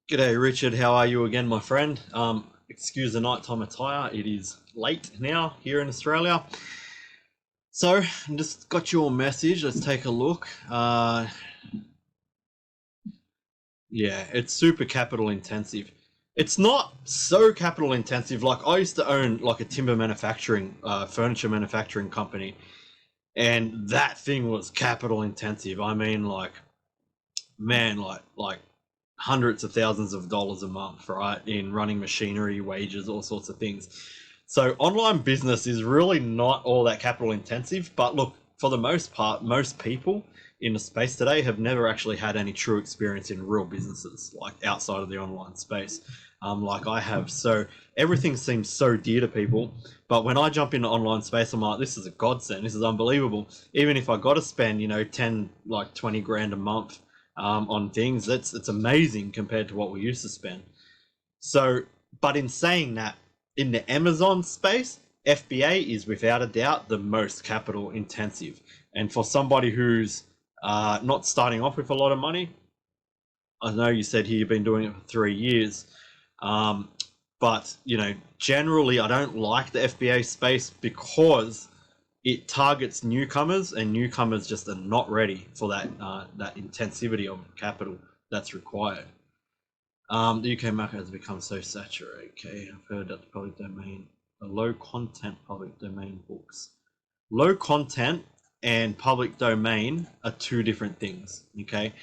G'day Richard, how are you again, my friend? Excuse the nighttime attire, it is late now here in Australia. So, I just got your message, let's take a look. Yeah, it's super capital intensive. It's not so capital intensive, like I used to own like a timber manufacturing, furniture manufacturing company, and that thing was capital intensive. I mean, like, man, like hundreds of thousands of dollars a month, right, in running machinery, wages, all sorts of things. So online business is really not all that capital intensive, but look, for the most part, most people in the space today have never actually had any true experience in real businesses, like outside of the online space, like I have. So everything seems so dear to people, but when I jump into online space, I'm like, this is a godsend, this is unbelievable. Even if I got to spend, 10, like 20 grand a month on things, it's amazing compared to what we used to spend. So, but in saying that, in the Amazon space, FBA is without a doubt the most capital intensive. And for somebody who's not starting off with a lot of money, I know you said here you've been doing it for 3 years, but generally I don't like the FBA space because it targets newcomers, and newcomers just are not ready for that intensivity of capital that's required. The UK market has become so saturated. Okay, I've heard that the public domain, the low content public domain books. Low content and public domain are two different things. Okay,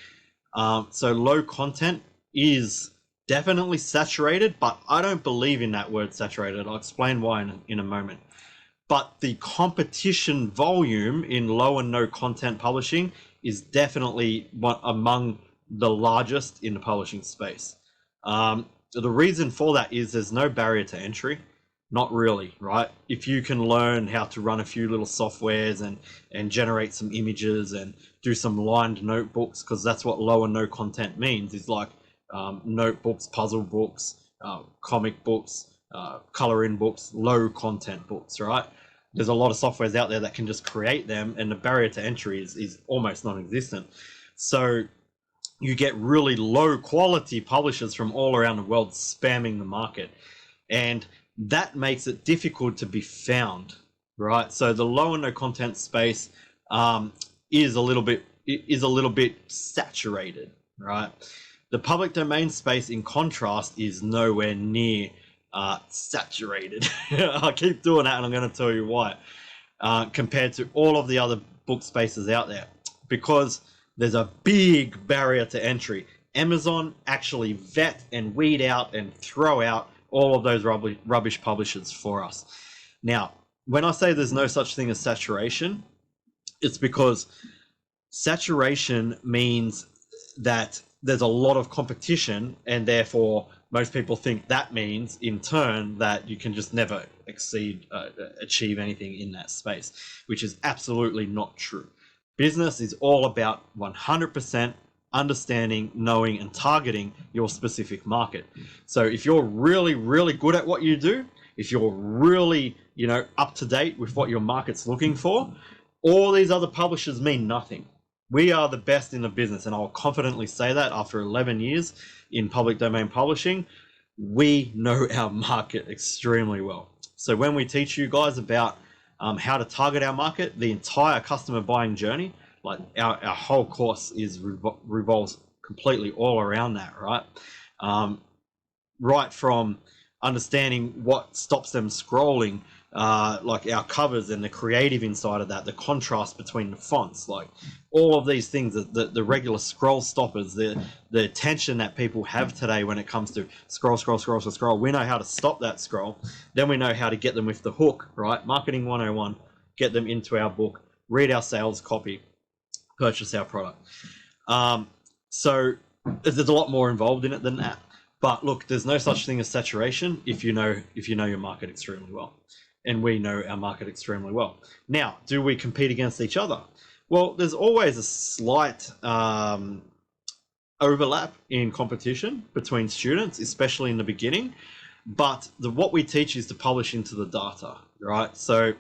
so low content is definitely saturated, but I don't believe in that word saturated. I'll explain why in a moment. But the competition volume in low and no content publishing is definitely among the largest in the publishing space. The reason for that is there's no barrier to entry. Not really, right? If you can learn how to run a few little softwares and generate some images and do some lined notebooks, because that's what low and no content means, is like notebooks, puzzle books, comic books, color-in books, low content books, right? There's a lot of softwares out there that can just create them, and the barrier to entry is almost non-existent. So you get really low quality publishers from all around the world spamming the market, and that makes it difficult to be found, right? So the low and no content space is a little bit saturated, right? The public domain space, in contrast, is nowhere near saturated. I keep doing that, and I'm going to tell you why. Compared to all of the other book spaces out there, because there's a big barrier to entry. Amazon actually vet and weed out and throw out all of those rubbish publishers for us. Now, when I say there's no such thing as saturation, it's because saturation means that there's a lot of competition, and therefore most people think that means in turn that you can just never achieve anything in that space, which is absolutely not true. Business is all about 100% understanding, knowing, and targeting your specific market. So if you're really, really good at what you do, if you're really, up to date with what your market's looking for, all these other publishers mean nothing. We are the best in the business, and I'll confidently say that after 11 years in public domain publishing. We know our market extremely well. So when we teach you guys about how to target our market, the entire customer buying journey, like our whole course revolves completely all around that, right? Right from understanding what stops them scrolling, like our covers and the creative inside of that, the contrast between the fonts, like all of these things, the regular scroll stoppers, the attention that people have today when it comes to scroll. We know how to stop that scroll. Then we know how to get them with the hook, right? Marketing 101, get them into our book, read our sales copy, purchase our product. So there's a lot more involved in it than that. But look, there's no such thing as saturation if you know your market extremely well. And we know our market extremely well. Now, do we compete against each other? Well, there's always a slight overlap in competition between students, especially in the beginning. But what we teach is to publish into the data, right? So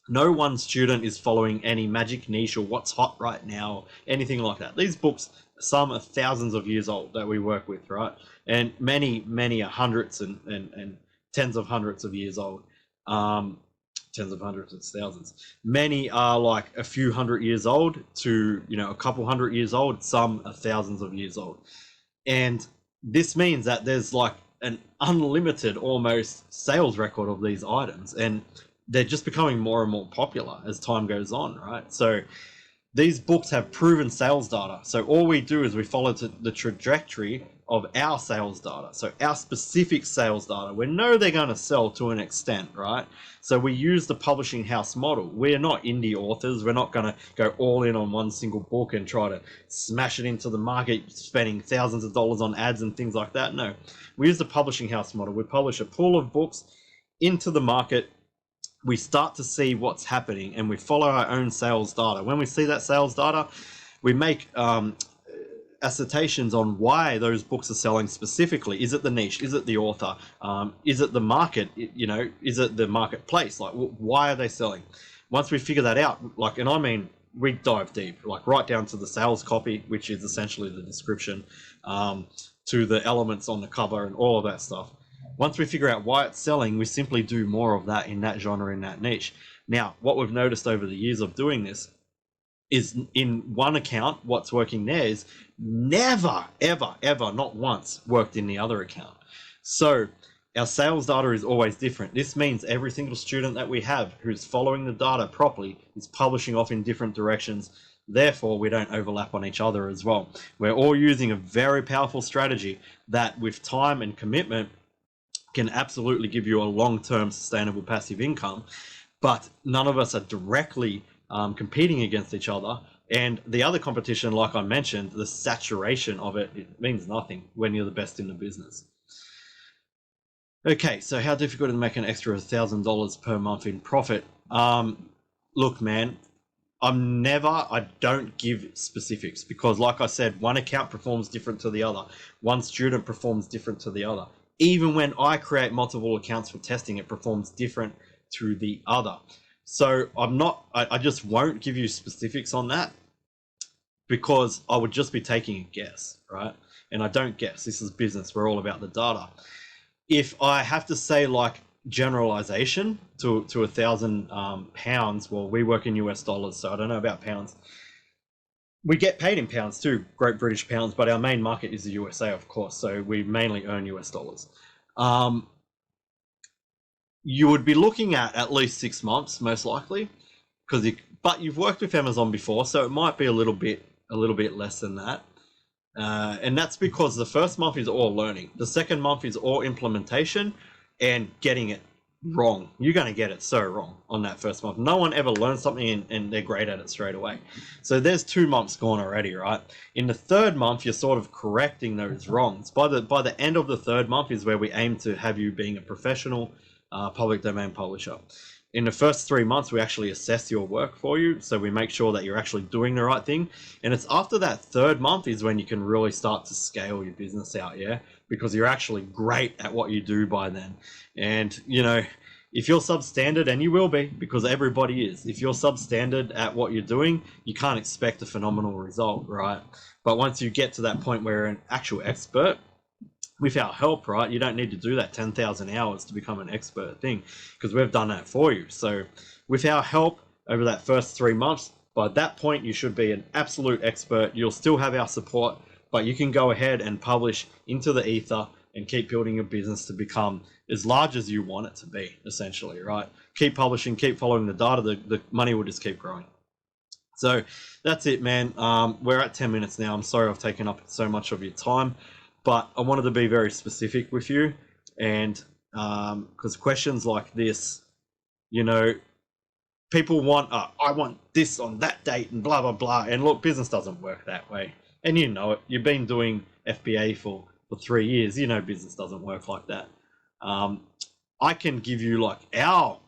no one student is following any magic niche or what's hot right now, anything like that. These books some are thousands of years old that we work with, right? And many are hundreds and tens of hundreds of years old. Tens of hundreds and thousands. Many are like a few hundred years old to, a couple hundred years old. Some are thousands of years old. And this means that there's like an unlimited almost sales record of these items, and they're just becoming more and more popular as time goes on, right? So these books have proven sales data. So all we do is we follow the trajectory of our sales data. So our specific sales data, we know they're going to sell to an extent, right? So we use the publishing house model. We're not indie authors. We're not going to go all in on one single book and try to smash it into the market, spending thousands of dollars on ads and things like that. No, we use the publishing house model. We publish a pool of books into the market. We start to see what's happening, and we follow our own sales data. When we see that sales data, we make assertions on why those books are selling specifically. Is it the niche? Is it the author? Is it the market? Is it the marketplace? Like, why are they selling? Once we figure that out, and I mean, we dive deep, like right down to the sales copy, which is essentially the description, to the elements on the cover and all of that stuff. Once we figure out why it's selling, we simply do more of that in that genre, in that niche. Now, what we've noticed over the years of doing this is in one account, what's working there is never, ever, ever, not once worked in the other account. So our sales data is always different. This means every single student that we have who's following the data properly is publishing off in different directions. Therefore, we don't overlap on each other as well. We're all using a very powerful strategy that with time and commitment can absolutely give you a long-term sustainable passive income, but none of us are directly competing against each other. And the other competition, like I mentioned, the saturation of it means nothing when you're the best in the business. Okay, so how difficult is it to make an extra $1,000 per month in profit? Look, man, I don't give specifics, because like I said, one account performs different to the other. One student performs different to the other. Even when I create multiple accounts for testing, it performs different to the other. So I just won't give you specifics on that, because I would just be taking a guess, right? And I don't guess. This is business. We're all about the data. If I have to say like generalization to £1,000, well, we work in US dollars, so I don't know about pounds. We get paid in pounds too, Great British pounds, but our main market is the USA, of course, so we mainly earn US dollars. You would be looking at least 6 months, most likely, but you've worked with Amazon before, so it might be a little bit less than that. And that's because the first month is all learning. The second month is all implementation and getting it wrong. You're going to get it so wrong on that first month. No one ever learns something and they're great at it straight away. So there's 2 months gone already, right? In the third month, you're sort of correcting those wrongs. By the end of the third month is where we aim to have you being a professional public domain publisher. In the first 3 months, we actually assess your work for you. So we make sure that you're actually doing the right thing. And it's after that third month is when you can really start to scale your business out, yeah? Because you're actually great at what you do by then. And, if you're substandard, and you will be, because everybody is, if you're substandard at what you're doing, you can't expect a phenomenal result, right? But once you get to that point where you're an actual expert, with our help, right, you don't need to do that 10,000 hours to become an expert thing, because we've done that for you. So with our help over that first 3 months, by that point, you should be an absolute expert. You'll still have our support, but you can go ahead and publish into the ether and keep building your business to become as large as you want it to be, essentially, right? Keep publishing, keep following the data, the money will just keep growing. So that's it, man. We're at 10 minutes now. I'm sorry I've taken up so much of your time, but I wanted to be very specific with you. And because questions like this, people want, I want this on that date and blah, blah, blah. And look, business doesn't work that way. And you know it. You've been doing FBA for 3 years. Business doesn't work like that. I can give you like our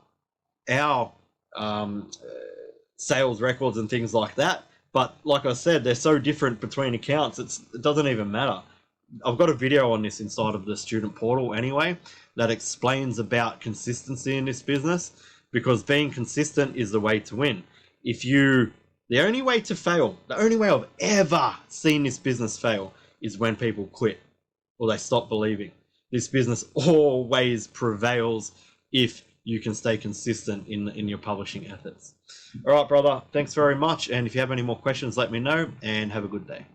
sales records and things like that. But like I said, they're so different between accounts. It doesn't even matter. I've got a video on this inside of the student portal anyway that explains about consistency in this business, because being consistent is the way to win. If you The only way to fail, the only way I've ever seen this business fail is when people quit or they stop believing. This business always prevails if you can stay consistent in your publishing efforts. All right, brother, thanks very much. And if you have any more questions, let me know, and have a good day.